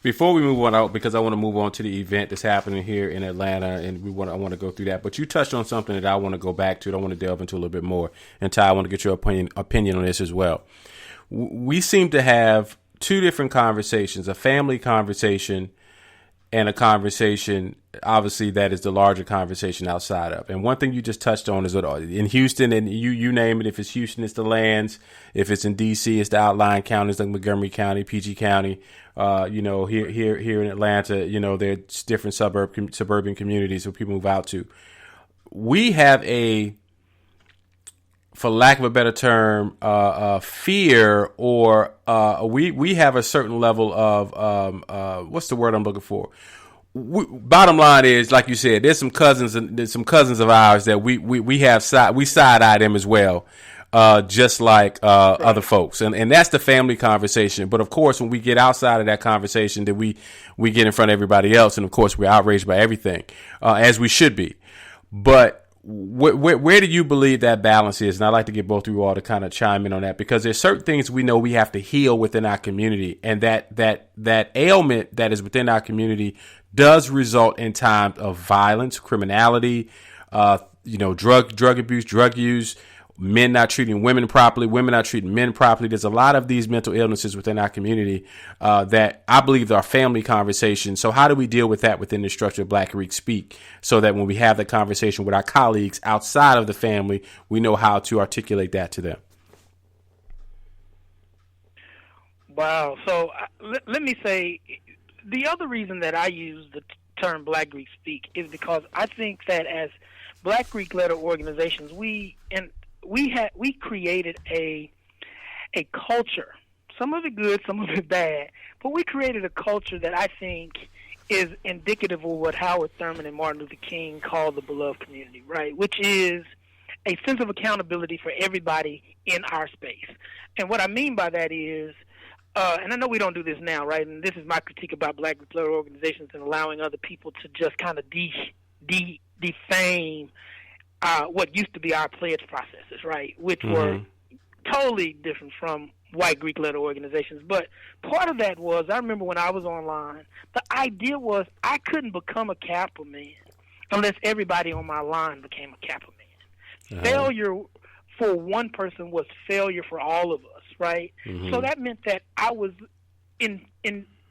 Before we move on out, because I want to move on to the event that's happening here in Atlanta, and I want to go through that. But you touched on something that I want to go back to. I want to delve into a little bit more. And Ty, I want to get your opinion on this as well. We seem to have two different conversations: a family conversation and a conversation, obviously, that is the larger conversation outside of. And one thing you just touched on is that in Houston, and you name it, if it's Houston, it's the lands. If it's in D.C., it's the outlying counties like Montgomery County, PG County. Here in Atlanta, there's different suburban communities where people move out to. We have for lack of a better term, fear, or we have a certain level of what's the word I'm looking for? Bottom line is, like you said, there's some cousins of ours that we side eye them as well, just like other folks, and that's the family conversation. But of course, when we get outside of that conversation, then we get in front of everybody else, and of course, we're outraged by everything, as we should be. But where do you believe that balance is? And I'd like to get both of you all to kind of chime in on that, because there's certain things we know we have to heal within our community, and that ailment that is within our community does result in times of violence, criminality, drug abuse, drug use, men not treating women properly, women not treating men properly. There's a lot of these mental illnesses within our community that I believe are family conversations. So how do we deal with that within the structure of Black Greek Speak, so that when we have the conversation with our colleagues outside of the family, we know how to articulate that to them? Wow. So let me say, the other reason that I use the term Black Greek Speak is because I think that as Black Greek-led organizations, we created a culture, some of it good, some of it bad, but we created a culture that I think is indicative of what Howard Thurman and Martin Luther King called the beloved community, right? Which is a sense of accountability for everybody in our space. And what I mean by that is, and I know we don't do this now, right? And this is my critique about Black Greek-led organizations and allowing other people to just kind of defame what used to be our pledge processes, right, which were totally different from white Greek-led organizations. But part of that was, I remember when I was online, the idea was I couldn't become a Kappa man unless everybody on my line became a Kappa man. Failure for one person was failure for all of us, right? So that meant that I was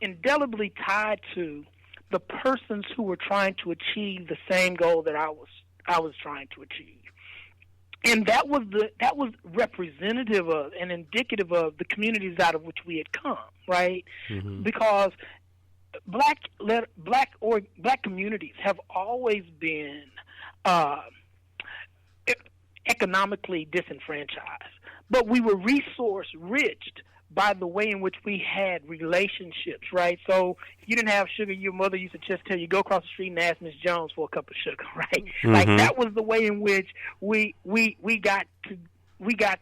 indelibly tied to the persons who were trying to achieve the same goal that I was trying to achieve. And that was representative of and indicative of the communities out of which we had come, right? Because black communities have always been economically disenfranchised, but we were resource rich by the way in which we had relationships, right? So if you didn't have sugar, your mother used to just tell you, go across the street and ask Miss Jones for a cup of sugar, right? Like that was the way in which we got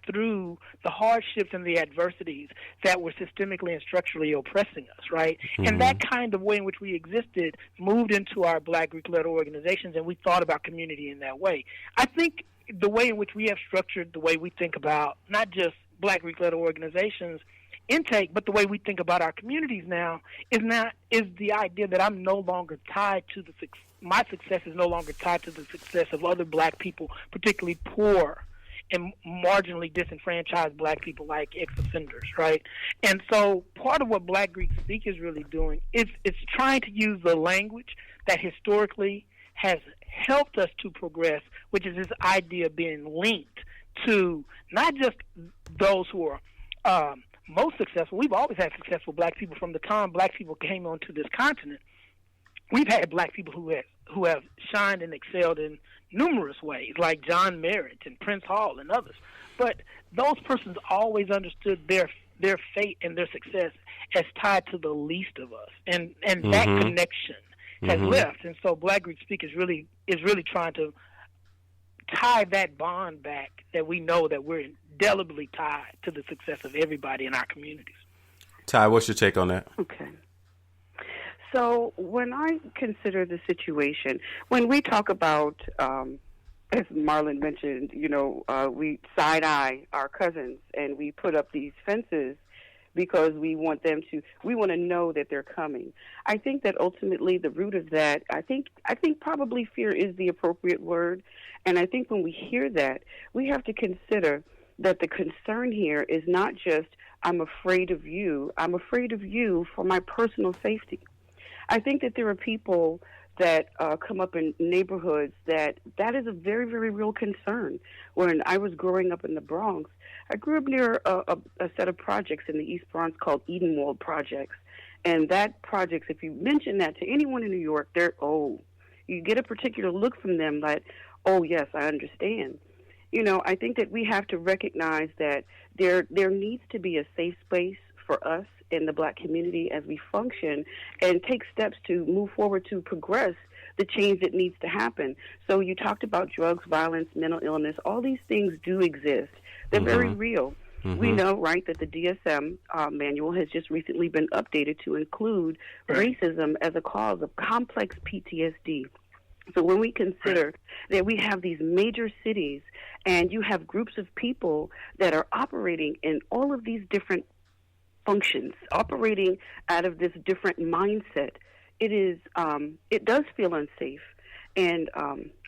through the hardships and the adversities that were systemically and structurally oppressing us, right? And that kind of way in which we existed moved into our Black Greek-led organizations, and we thought about community in that way. I think the way in which we have structured the way we think about not just Black Greek-led organizations intake, but the way we think about our communities now is the idea that I'm no longer tied to my success is no longer tied to the success of other Black people, particularly poor and marginally disenfranchised Black people like ex-offenders, right? And so part of what Black Greek Speak is really doing is it's trying to use the language that historically has helped us to progress, which is this idea of being linked to not just those who are most successful. We've always had successful Black people from the time Black people came onto this continent. We've had Black people who have shined and excelled in numerous ways, like John Merritt and Prince Hall and others. But those persons always understood their fate and their success as tied to the least of us, and that connection has left. And so Black Greek Speak is really trying to tie that bond back, that we know that we're indelibly tied to the success of everybody in our communities. Ty, what's your take on that? Okay. So when I consider the situation, when we talk about, as Marlon mentioned, we side-eye our cousins and we put up these fences, because we want to know that they're coming. I think that ultimately the root of that, I think probably fear is the appropriate word. And I think when we hear that, we have to consider that the concern here is not just, I'm afraid of you for my personal safety. I think that there are people that come up in neighborhoods that is a very, very real concern. When I was growing up in the Bronx, I grew up near a set of projects in the East Bronx called Edenwald Projects. And that projects, if you mention that to anyone in New York, you get a particular look from them like, oh, yes, I understand. I think that we have to recognize that there needs to be a safe space for us in the Black community as we function and take steps to move forward to progress the change that needs to happen. So you talked about drugs, violence, mental illness. All these things do exist. They're very real. We know, right, that the DSM manual has just recently been updated to include racism as a cause of complex PTSD. So when we consider that we have these major cities and you have groups of people that are operating in all of these different functions, operating out of this different mindset, it does feel unsafe. And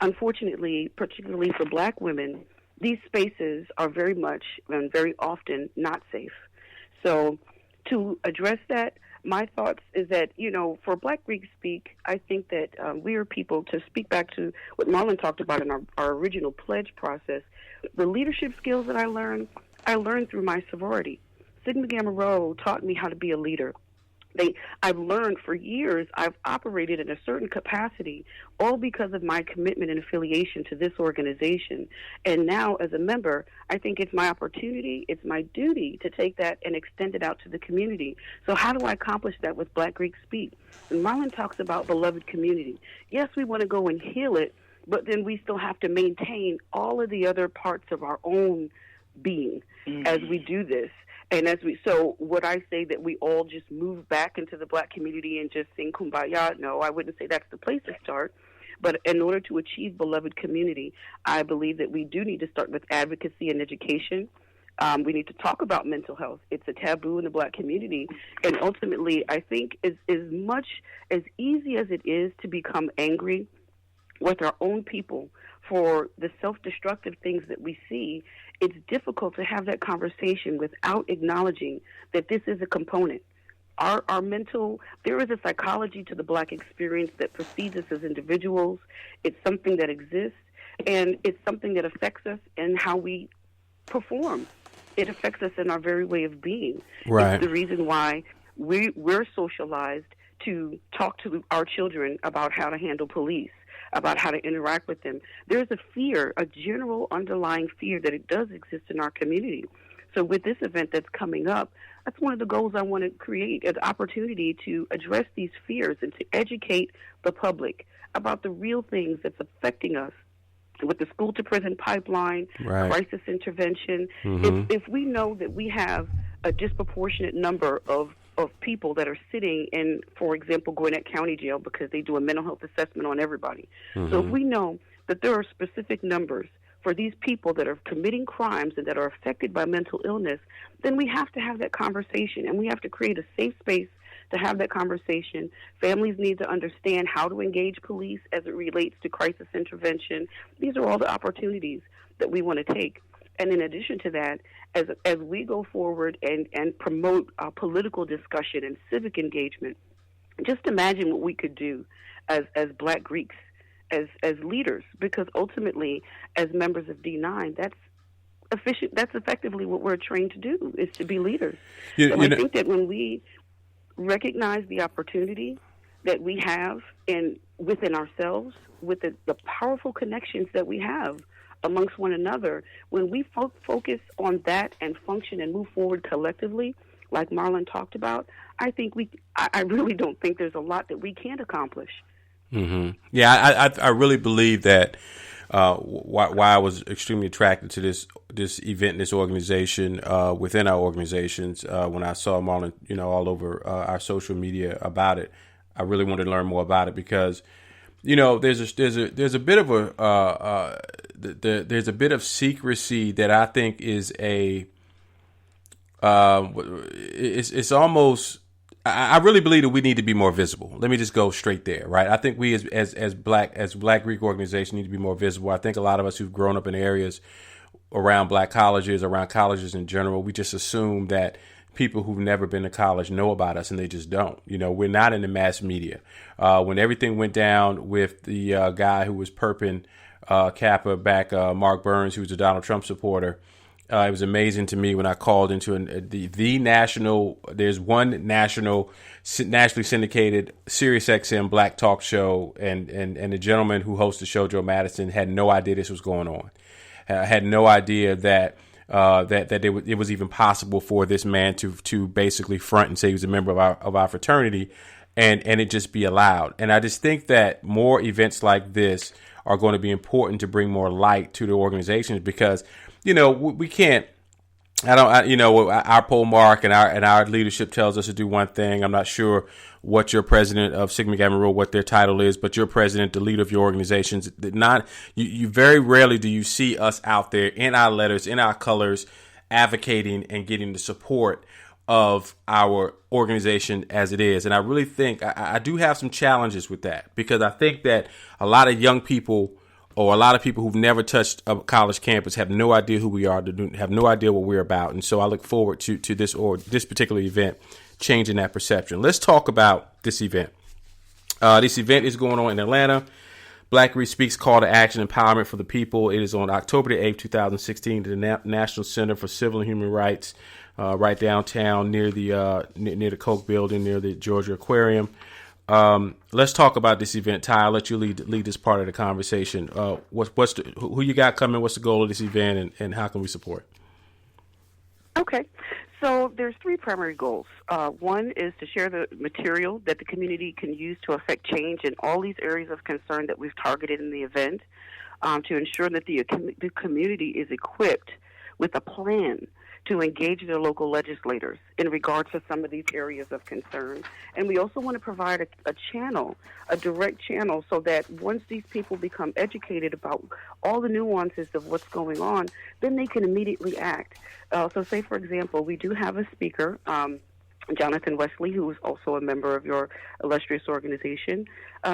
unfortunately, particularly for Black women, these spaces are very much and very often not safe. So to address that, my thoughts is that, for Black Greek Speak, I think that we are people, to speak back to what Marlon talked about in our original pledge process, the leadership skills that I learned through my sorority. Sigma Gamma Rho taught me how to be a leader. I've learned for years, I've operated in a certain capacity, all because of my commitment and affiliation to this organization. And now, as a member, I think it's my opportunity, it's my duty to take that and extend it out to the community. So how do I accomplish that with Black Greek Speak? And Marlon talks about beloved community. Yes, we want to go and heal it, but then we still have to maintain all of the other parts of our own being as we do this. And so would I say that we all just move back into the Black community and just sing Kumbaya? No, I wouldn't say that's the place to start. But in order to achieve beloved community, I believe that we do need to start with advocacy and education. We need to talk about mental health. It's a taboo in the Black community. And ultimately, I think as easy as it is to become angry with our own people for the self-destructive things that we see, it's difficult to have that conversation without acknowledging that this is a component. Our mental, there is a psychology to the Black experience that precedes us as individuals. It's something that exists, and it's something that affects us in how we perform. It affects us in our very way of being. Right. It's the reason why we're socialized to talk to our children about how to handle police, about how to interact with them. There's a fear, a general underlying fear that it does exist in our community. So with this event that's coming up, that's one of the goals I want to create, an opportunity to address these fears and to educate the public about the real things that's affecting us with the school to prison pipeline, crisis intervention. If we know that we have a disproportionate number of people that are sitting in, for example, Gwinnett County Jail because they do a mental health assessment on everybody. So if we know that there are specific numbers for these people that are committing crimes and that are affected by mental illness, then we have to have that conversation, and we have to create a safe space to have that conversation. Families need to understand how to engage police as it relates to crisis intervention. These are all the opportunities that we want to take. And in addition to that, as we go forward and promote political discussion and civic engagement, just imagine what we could do as Black Greeks, as leaders, because ultimately, as members of D9, that's effectively what we're trained to do, is to be leaders. I think that when we recognize the opportunity that we have within ourselves, with the powerful connections that we have amongst one another, when we focus on that and function and move forward collectively, like Marlon talked about, I really don't think there's a lot that we can't accomplish. Yeah, I really believe that why I was extremely attracted to this event, this organization, within our organizations, when I saw Marlon, all over our social media about it, I really wanted to learn more about it because, there's a bit of secrecy that I think is it's almost. I really believe that we need to be more visible. Let me just go straight there, right? I think we as Black Greek organization need to be more visible. I think a lot of us who've grown up in areas around Black colleges, around colleges in general, we just assume that people who've never been to college know about us, and they just don't. You know, we're not in the mass media. When everything went down with the guy who was perping Kappa back, Mark Burns, who was a Donald Trump supporter, it was amazing to me when I called into the national. There's one nationally syndicated Sirius XM Black talk show, and the gentleman who hosts the show, Joe Madison, had no idea this was going on. Had no idea that it was even possible for this man to basically front and say he was a member of our fraternity, and it just be allowed. And I just think that more events like this are going to be important to bring more light to the organizations, because we can't. Our poll mark and our leadership tells us to do one thing. I'm not sure what your president of Sigma Gamma Rho, what their title is, but your president, the leader of your organizations, you very rarely do you see us out there in our letters, in our colors, advocating and getting the support of our organization as it is. And I really think I do have some challenges with that, because I think that a lot of young people, or a lot of people who've never touched a college campus, have no idea who we are, have no idea what we're about. And so I look forward to this particular event changing that perception. Let's talk about this event. This event is going on in Atlanta. Black Greek Speaks Call to Action Empowerment for the People. It is on October the 8th, 2016, at the National Center for Civil and Human Rights, right downtown near the Koch building, near the Georgia Aquarium. Let's talk about this event. Ty, I'll let you lead this part of the conversation. Who you got coming? What's the goal of this event, and how can we support? Okay. So there's three primary goals. One is to share the material that the community can use to affect change in all these areas of concern that we've targeted in the event, to ensure that the community is equipped with a plan to engage their local legislators in regards to some of these areas of concern. And we also want to provide a channel, a direct channel, so that once these people become educated about all the nuances of what's going on, then they can immediately act. So say, for example, we do have a speaker, Jonathan Wesley, who is also a member of your illustrious organization.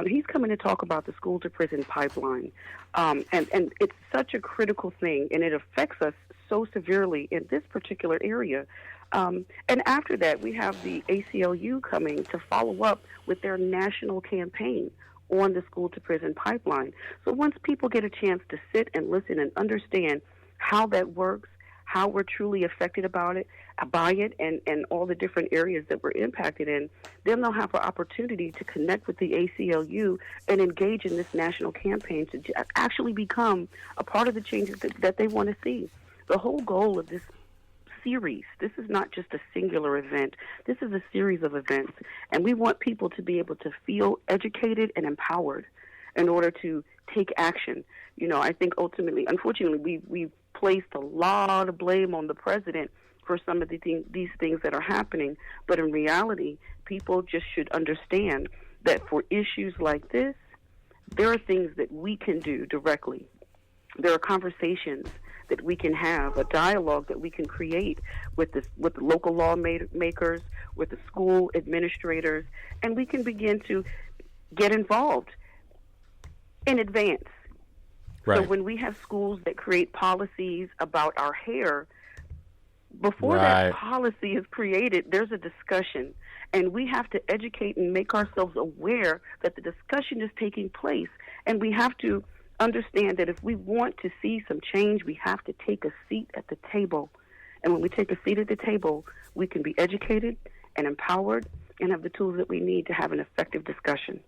He's coming to talk about the school-to-prison pipeline. And it's such a critical thing, and it affects us so severely in this particular area. And after that, we have the ACLU coming to follow up with their national campaign on the school-to-prison pipeline. So once people get a chance to sit and listen and understand how that works, how we're truly affected by it, and all the different areas that we're impacted in, then they'll have an opportunity to connect with the ACLU and engage in this national campaign to actually become a part of the changes that they want to see. The whole goal of this series, this is not just a singular event, this is a series of events, and we want people to be able to feel educated and empowered in order to take action. I think ultimately, unfortunately, we've placed a lot of blame on the president for some of these things that are happening. But in reality, people just should understand that for issues like this, there are things that we can do directly. There are conversations that we can have, a dialogue that we can create with the local lawmakers, with the school administrators, and we can begin to get involved in advance. Right. So when we have schools that create policies about our hair, before that policy is created, there's a discussion. And we have to educate and make ourselves aware that the discussion is taking place. And we have to understand that if we want to see some change, we have to take a seat at the table. And when we take a seat at the table, we can be educated and empowered and have the tools that we need to have an effective discussion.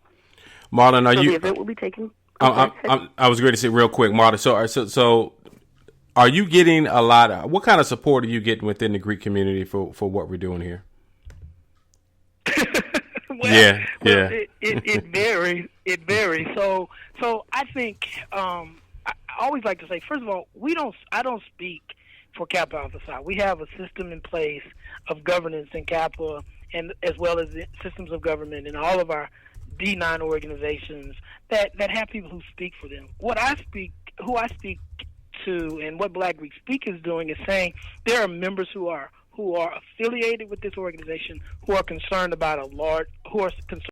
Marlon, the event will be taking... I was going to say real quick, Marta. So, are you getting a lot of, what kind of support are you getting within the Greek community for what we're doing here? Well, it varies. It varies. So I think I always like to say, first of all, I don't speak for Kappa Alpha Psi. We have a system in place of governance in Kappa, and as well as the systems of government in all of our D9 organizations that have people who speak for them. Who I speak to, and what Black Greek Speak is doing is saying there are members who who are affiliated with this organization, who are concerned about who are concerned